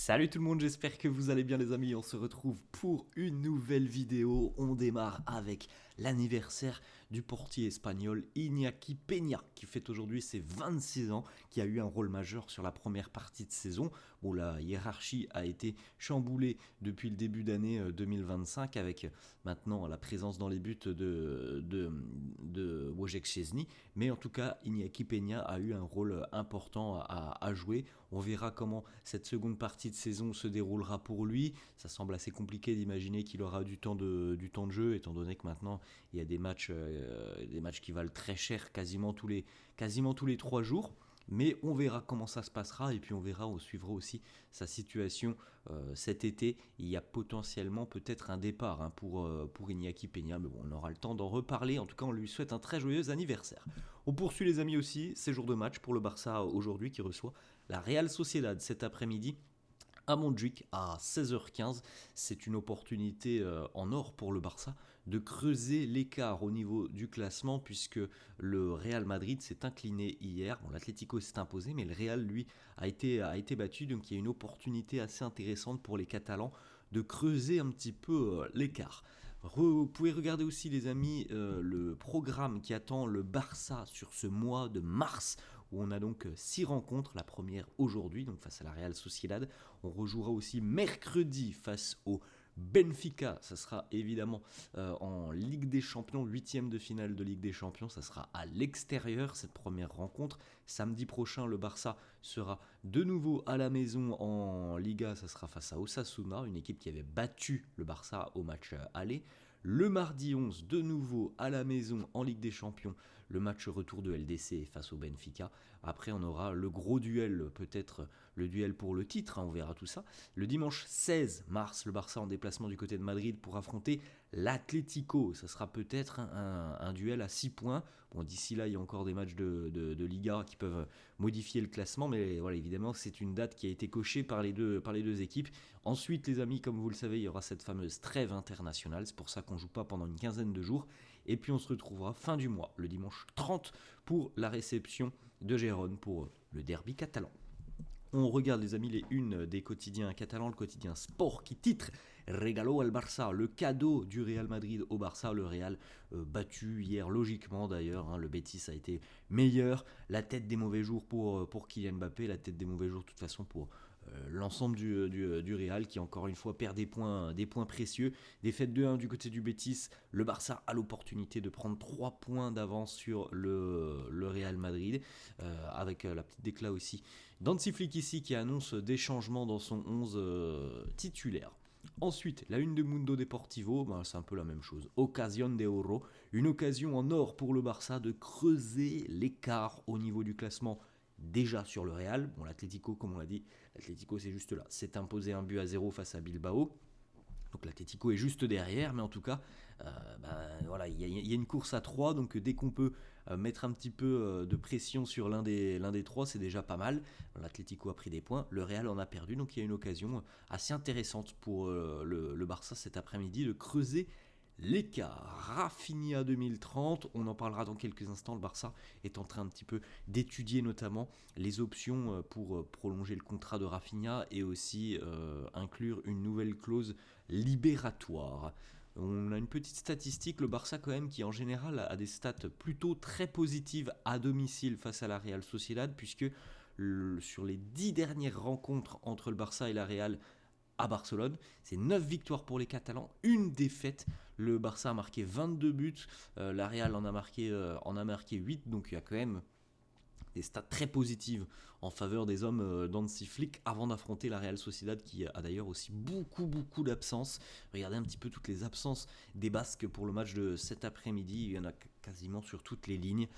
Salut tout le monde, j'espère que vous allez bien les amis, on se retrouve pour une nouvelle vidéo. On démarre avec l'anniversaire du portier espagnol Iñaki Peña qui fête aujourd'hui ses 26 ans, qui a eu un rôle majeur sur la première partie de saison. Bon, la hiérarchie a été chamboulée depuis le début d'année 2025 avec maintenant la présence dans les buts de Wojciech Szczęsny, mais en tout cas Iñaki Peña a eu un rôle important à jouer. On verra comment cette seconde partie de saison se déroulera pour lui. Ça semble assez compliqué d'imaginer qu'il aura du temps de jeu, étant donné que maintenant il y a des matchs qui valent très cher quasiment tous les 3 jours. Mais on verra comment ça se passera et puis on suivra aussi sa situation cet été. Il y a potentiellement peut-être un départ pour Iñaki Peña, mais bon, on aura le temps d'en reparler. En tout cas, on lui souhaite un très joyeux anniversaire. On poursuit les amis aussi, ces jours de match pour le Barça aujourd'hui qui reçoit la Real Sociedad cet après-midi à Montjuic à 16h15. C'est une opportunité en or pour le Barça de creuser l'écart au niveau du classement puisque le Real Madrid s'est incliné hier. Bon, l'Atlético s'est imposé, mais le Real, lui, a été battu. Donc il y a une opportunité assez intéressante pour les Catalans de creuser un petit peu l'écart. Vous pouvez regarder aussi les amis le programme qui attend le Barça sur ce mois de mars où on a donc 6 rencontres, la première aujourd'hui donc face à la Real Sociedad. On rejouera aussi mercredi face au Benfica, ça sera évidemment en Ligue des Champions, huitième de finale de Ligue des Champions, ça sera à l'extérieur cette première rencontre. Samedi prochain, le Barça sera de nouveau à la maison en Liga, ça sera face à Osasuna, une équipe qui avait battu le Barça au match aller. Le mardi 11, de nouveau à la maison en Ligue des Champions, le match retour de LDC face au Benfica. Après, on aura le gros duel, peut-être le duel pour le titre, on verra tout ça. Le dimanche 16 mars, le Barça en déplacement du côté de Madrid pour affronter l'Atlético. Ça sera peut-être un duel à 6 points. Bon, d'ici là, il y a encore des matchs de Liga qui peuvent modifier le classement, mais voilà, évidemment, c'est une date qui a été cochée par les deux équipes. Ensuite, les amis, comme vous le savez, il y aura cette fameuse trêve internationale. C'est pour ça qu'on ne joue pas pendant une quinzaine de jours. Et puis, on se retrouvera fin du mois, le dimanche 30, pour la réception de Gérone pour le derby catalan. On regarde les amis les unes des quotidiens catalans, le quotidien Sport qui titre Regalo al Barça, le cadeau du Real Madrid au Barça, le Real battu hier logiquement d'ailleurs, le Betis a été meilleur, la tête des mauvais jours pour Kylian Mbappé, la tête des mauvais jours de toute façon pour l'ensemble du Real qui encore une fois perd des points précieux. Défaite 2-1 du côté du Betis, le Barça a l'opportunité de prendre 3 points d'avance sur le Real Madrid, avec la petite déclat aussi d'Hansi Flick ici qui annonce des changements dans son 11 titulaire. Ensuite, la une de Mundo Deportivo, c'est un peu la même chose. Occasion de oro, une occasion en or pour le Barça de creuser l'écart au niveau du classement déjà sur le Real. Bon, l'Atlético, comme on l'a dit, l'Atlético c'est juste là. C'est imposé 1-0 face à Bilbao. Donc l'Atlético est juste derrière, mais en tout cas, voilà, il y a une course à 3, donc dès qu'on peut mettre un petit peu de pression sur l'un des 3, c'est déjà pas mal. L'Atlético a pris des points, le Real en a perdu, donc il y a une occasion assez intéressante pour le Barça cet après-midi de creuser l'écart. Rafinha 2030, on en parlera dans quelques instants. Le Barça est en train un petit peu d'étudier notamment les options pour prolonger le contrat de Rafinha et aussi inclure une nouvelle clause libératoire. On a une petite statistique, le Barça quand même qui en général a des stats plutôt très positives à domicile face à la Real Sociedad puisque sur les 10 dernières rencontres entre le Barça et la Real à Barcelone, c'est 9 victoires pour les Catalans, une défaite. Le Barça a marqué 22 buts, la Real en a marqué 8, donc il y a quand même des stats très positives en faveur des hommes d'Hansi Flick avant d'affronter la Real Sociedad qui a d'ailleurs aussi beaucoup d'absences. Regardez un petit peu toutes les absences des Basques pour le match de cet après-midi, il y en a quasiment sur toutes les lignes.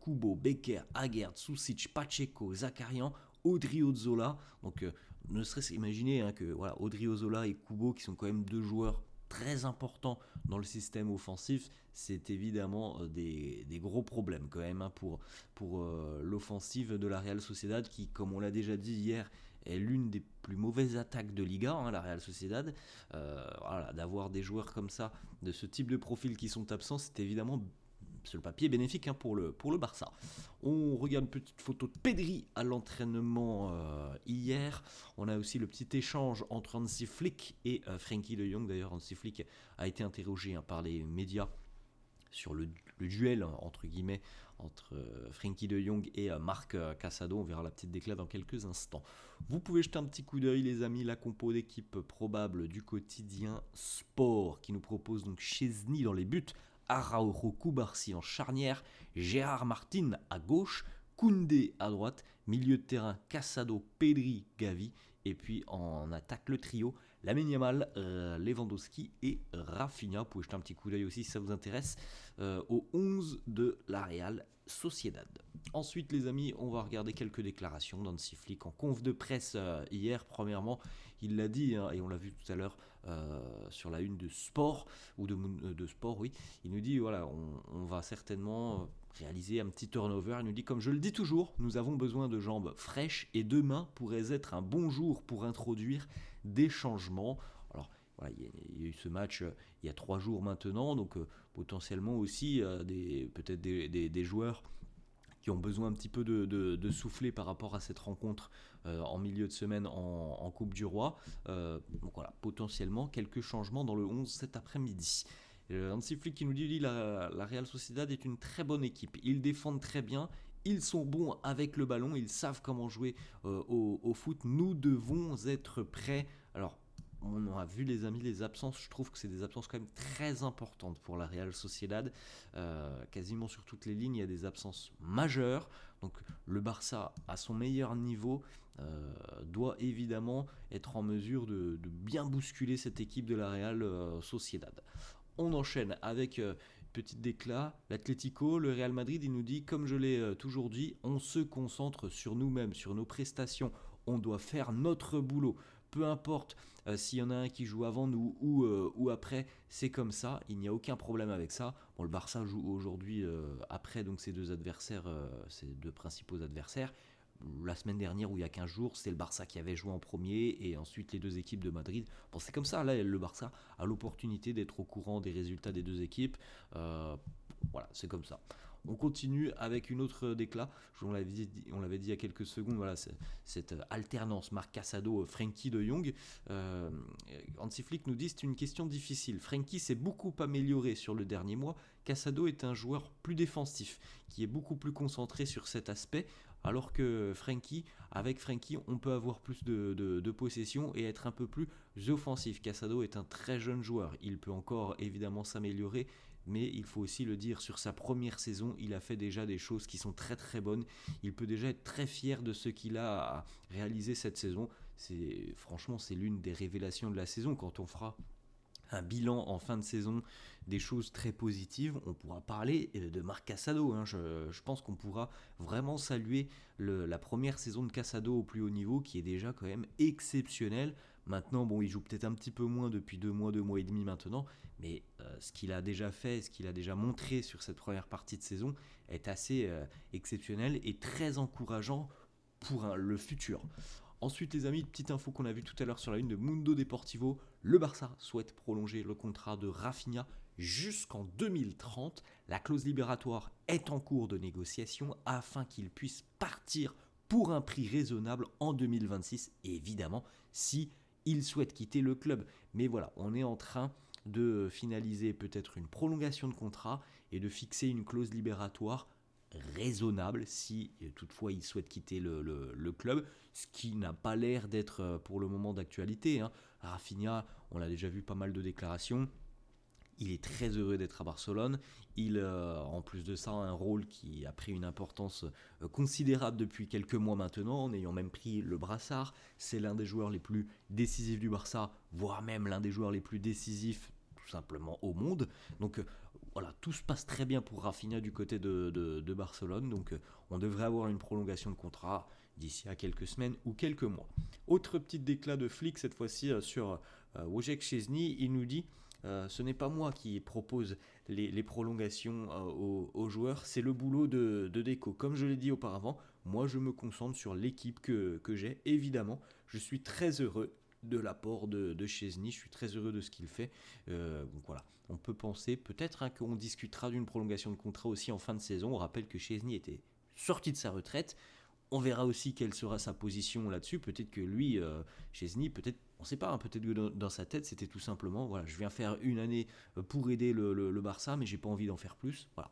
Kubo, Becker, Aguerd, Susic, Pacheco, Zakarian, Odriozola. Donc ne serait-ce imaginer que voilà, Odriozola et Kubo qui sont quand même deux joueurs très importants dans le système offensif, c'est évidemment des gros problèmes quand même pour l'offensive de la Real Sociedad qui, comme on l'a déjà dit hier, est l'une des plus mauvaises attaques de Liga, la Real Sociedad. Voilà, d'avoir des joueurs comme ça, de ce type de profil qui sont absents, c'est évidemment sur le papier bénéfique pour le Barça. On regarde une petite photo de Pedri à l'entraînement hier. On a aussi le petit échange entre Hansi Flick et Frenkie de Jong. D'ailleurs, Hansi Flick a été interrogé par les médias sur le duel entre guillemets entre Frenkie de Jong et Marc Casado. On verra la petite déclat dans quelques instants. Vous pouvez jeter un petit coup d'œil les amis, la compo d'équipe probable du quotidien Sport qui nous propose donc Chesney dans les buts, Araujo Cubarsí en charnière, Gérard Martin à gauche, Koundé à droite, milieu de terrain Casado, Pedri, Gavi, et puis en attaque le trio Lamine Yamal, Lewandowski et Rafinha. Vous pouvez jeter un petit coup d'œil aussi si ça vous intéresse au 11 de la Real Sociedad. Ensuite les amis, on va regarder quelques déclarations d'Hansi Flick en conf de presse hier. Premièrement, il l'a dit et on l'a vu tout à l'heure sur la une de Sport ou de Sport, oui. Il nous dit voilà, on va certainement réaliser un petit turnover. Il nous dit comme je le dis toujours, nous avons besoin de jambes fraîches et demain pourrait être un bon jour pour introduire des changements. Alors voilà, il y a eu ce match il y a 3 jours maintenant, donc potentiellement aussi peut-être des joueurs qui ont besoin un petit peu de souffler par rapport à cette rencontre en milieu de semaine en Coupe du Roi. Donc voilà, potentiellement quelques changements dans le 11 cet après-midi. Hansi Flick qui nous dit la Real Sociedad est une très bonne équipe. Ils défendent très bien. Ils sont bons avec le ballon, ils savent comment jouer au foot. Nous devons être prêts. Alors, on a vu les amis, les absences, je trouve que c'est des absences quand même très importantes pour la Real Sociedad. Quasiment sur toutes les lignes, il y a des absences majeures. Donc le Barça, à son meilleur niveau, doit évidemment être en mesure de bien bousculer cette équipe de la Real Sociedad. On enchaîne avec petite déclat, l'Atlético, le Real Madrid, il nous dit, comme je l'ai toujours dit, on se concentre sur nous-mêmes, sur nos prestations, on doit faire notre boulot. Peu importe s'il y en a un qui joue avant nous ou après, c'est comme ça, il n'y a aucun problème avec ça. Bon, le Barça joue aujourd'hui après donc ses deux adversaires, ses deux principaux adversaires. La semaine dernière, ou il y a 15 jours, c'est le Barça qui avait joué en premier et ensuite les deux équipes de Madrid. Bon, c'est comme ça, là, le Barça a l'opportunité d'être au courant des résultats des deux équipes. Voilà, c'est comme ça. On continue avec une autre déclat. On l'avait dit il y a quelques secondes. Voilà, cette alternance Marc Casado, Frenkie de Jong. Hansi Flick nous dit c'est une question difficile. Frenkie s'est beaucoup amélioré sur le dernier mois. Casado est un joueur plus défensif, qui est beaucoup plus concentré sur cet aspect. Alors que avec Frenkie, on peut avoir plus de possession et être un peu plus offensif. Casado est un très jeune joueur. Il peut encore évidemment s'améliorer. Mais il faut aussi le dire, sur sa première saison, il a fait déjà des choses qui sont très très bonnes. Il peut déjà être très fier de ce qu'il a réalisé cette saison. Franchement, c'est l'une des révélations de la saison. Quand on fera un bilan en fin de saison, des choses très positives, on pourra parler de Marc Casado. Je pense qu'on pourra vraiment saluer la première saison de Casado au plus haut niveau, qui est déjà quand même exceptionnelle. Maintenant, bon, il joue peut-être un petit peu moins depuis 2 mois et demi maintenant, mais ce qu'il a déjà fait, ce qu'il a déjà montré sur cette première partie de saison est assez exceptionnel et très encourageant pour le futur. Ensuite les amis, petite info qu'on a vue tout à l'heure sur la une de Mundo Deportivo, le Barça souhaite prolonger le contrat de Rafinha jusqu'en 2030. La clause libératoire est en cours de négociation afin qu'il puisse partir pour un prix raisonnable en 2026, évidemment si il souhaite quitter le club. Mais voilà, on est en train de finaliser peut-être une prolongation de contrat et de fixer une clause libératoire raisonnable si toutefois il souhaite quitter le club, ce qui n'a pas l'air d'être pour le moment d'actualité. Rafinha, on l'a déjà vu pas mal de déclarations, il est très heureux d'être à Barcelone. Il, en plus de ça, a un rôle qui a pris une importance considérable depuis quelques mois maintenant, en ayant même pris le brassard. C'est l'un des joueurs les plus décisifs du Barça, voire même l'un des joueurs les plus décisifs tout simplement au monde. Donc voilà, tout se passe très bien pour Rafinha du côté de Barcelone. Donc on devrait avoir une prolongation de contrat d'ici à quelques semaines ou quelques mois. Autre petite déclat de Flick, cette fois-ci sur Wojciech Szczęsny, il nous dit ce n'est pas moi qui propose les prolongations aux joueurs, c'est le boulot de Deco. Comme je l'ai dit auparavant, moi je me concentre sur l'équipe que j'ai. Évidemment, je suis très heureux de l'apport de Szczęsny. Je suis très heureux de ce qu'il fait. Donc voilà, on peut penser peut-être qu'on discutera d'une prolongation de contrat aussi en fin de saison. On rappelle que Szczęsny était sorti de sa retraite. On verra aussi quelle sera sa position là-dessus. Peut-être que lui, Szczęsny, peut-être, on ne sait pas, hein, peut-être que dans sa tête, c'était tout simplement, voilà, je viens faire une année pour aider le Barça, mais j'ai pas envie d'en faire plus. Voilà,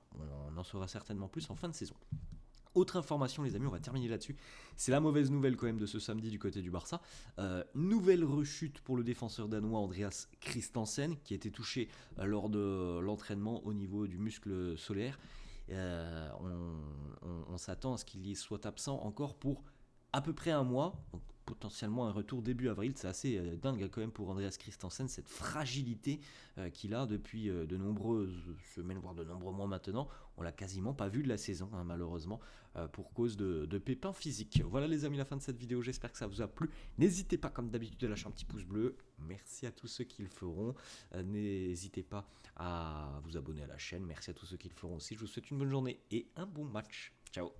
on en saura certainement plus en fin de saison. Autre information, les amis, on va terminer là-dessus. C'est la mauvaise nouvelle quand même de ce samedi du côté du Barça. Nouvelle rechute pour le défenseur danois Andreas Christensen, qui a été touché lors de l'entraînement au niveau du muscle solaire. On s'attend à ce qu'il y soit absent encore pour à peu près un mois. Donc, potentiellement un retour début avril. C'est assez dingue quand même pour Andreas Christensen, cette fragilité qu'il a depuis de nombreuses semaines, voire de nombreux mois maintenant. On l'a quasiment pas vu de la saison, hein, malheureusement, pour cause de pépins physiques. Voilà les amis, la fin de cette vidéo, j'espère que ça vous a plu. N'hésitez pas comme d'habitude à lâcher un petit pouce bleu. Merci à tous ceux qui le feront. N'hésitez pas à vous abonner à la chaîne. Merci à tous ceux qui le feront aussi. Je vous souhaite une bonne journée et un bon match. Ciao.